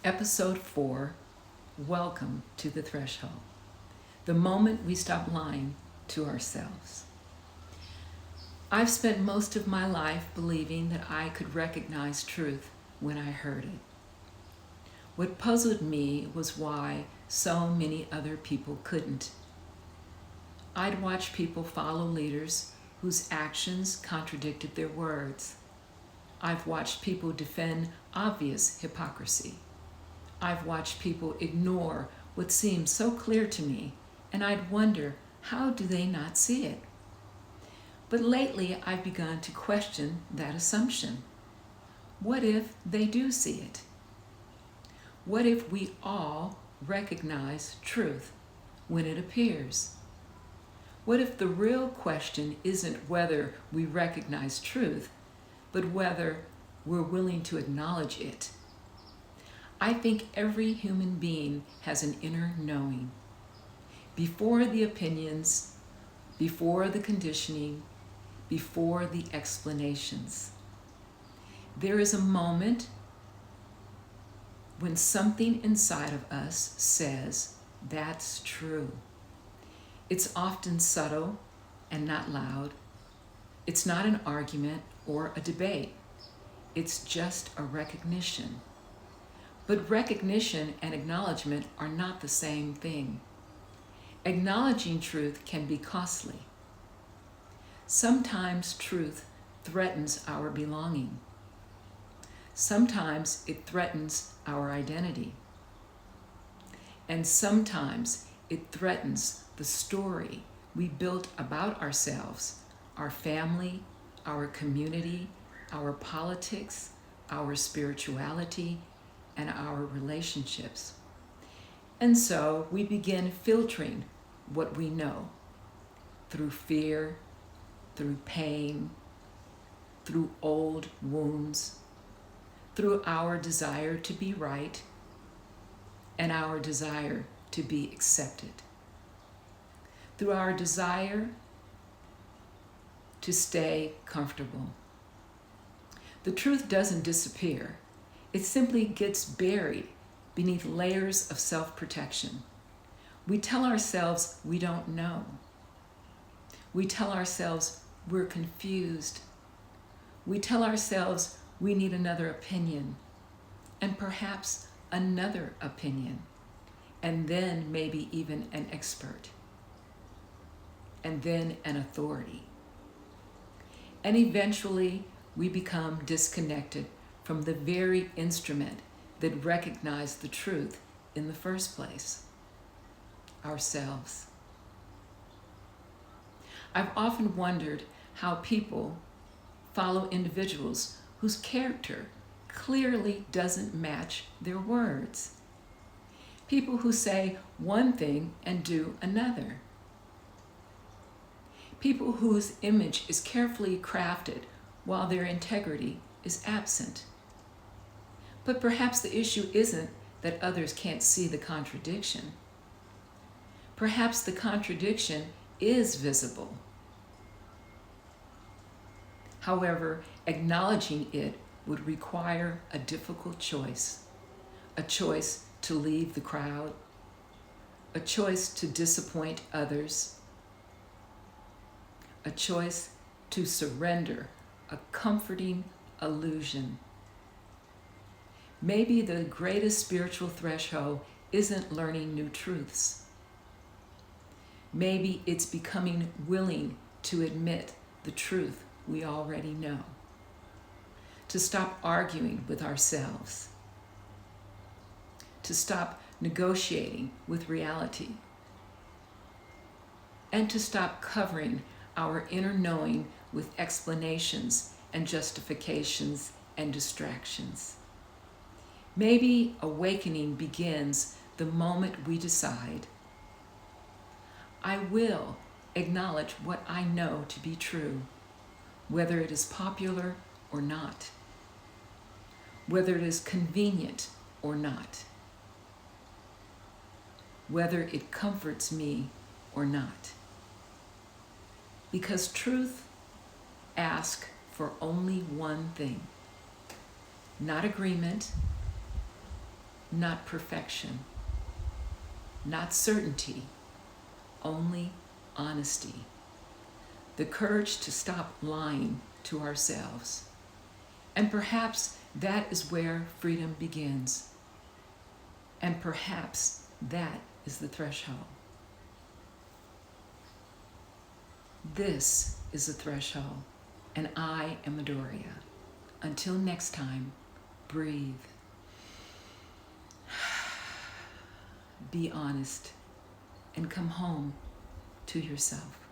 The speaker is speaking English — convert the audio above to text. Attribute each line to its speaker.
Speaker 1: Episode 4, Welcome to the Threshold. The moment we stop lying to ourselves. I've spent most of my life believing that I could recognize truth when I heard it. What puzzled me was why so many other people couldn't. I'd watch people follow leaders whose actions contradicted their words. I've watched people defend obvious hypocrisy. I've watched people ignore what seems so clear to me, and I'd wonder, how do they not see it? But lately, I've begun to question that assumption. What if they do see it? What if we all recognize truth when it appears? What if the real question isn't whether we recognize truth, but whether we're willing to acknowledge it? I think every human being has an inner knowing. Before the opinions, before the conditioning, before the explanations. There is a moment when something inside of us says, that's true. It's often subtle and not loud. It's not an argument or a debate. It's just a recognition. But recognition and acknowledgement are not the same thing. Acknowledging truth can be costly. Sometimes truth threatens our belonging. Sometimes it threatens our identity. And sometimes it threatens the story we built about ourselves, our family, our community, our politics, our spirituality, and our relationships. And so we begin filtering what we know through fear, through pain, through old wounds, through our desire to be right and our desire to be accepted, through our desire to stay comfortable. The truth doesn't disappear. It simply gets buried beneath layers of self-protection. We tell ourselves we don't know. We tell ourselves we're confused. We tell ourselves we need another opinion, and perhaps another opinion, and then maybe even an expert, and then an authority. And eventually we become disconnected from the very instrument that recognized the truth in the first place, ourselves. I've often wondered how people follow individuals whose character clearly doesn't match their words. People who say one thing and do another. People whose image is carefully crafted while their integrity is absent. But perhaps the issue isn't that others can't see the contradiction. Perhaps the contradiction is visible. However, acknowledging it would require a difficult choice. A choice to leave the crowd. A choice to disappoint others. A choice to surrender a comforting illusion. Maybe the greatest spiritual threshold isn't learning new truths. Maybe it's becoming willing to admit the truth we already know. To stop arguing with ourselves. To stop negotiating with reality. And to stop covering our inner knowing with explanations and justifications and distractions. Maybe awakening begins the moment we decide, I will acknowledge what I know to be true, whether it is popular or not, whether it is convenient or not, whether it comforts me or not. Because truth asks for only one thing, not agreement, not perfection, not certainty, only honesty. The courage to stop lying to ourselves. And perhaps that is where freedom begins. And perhaps that is the threshold. This is the threshold, and I am Adoria. Until next time, breathe. Be honest and come home to yourself.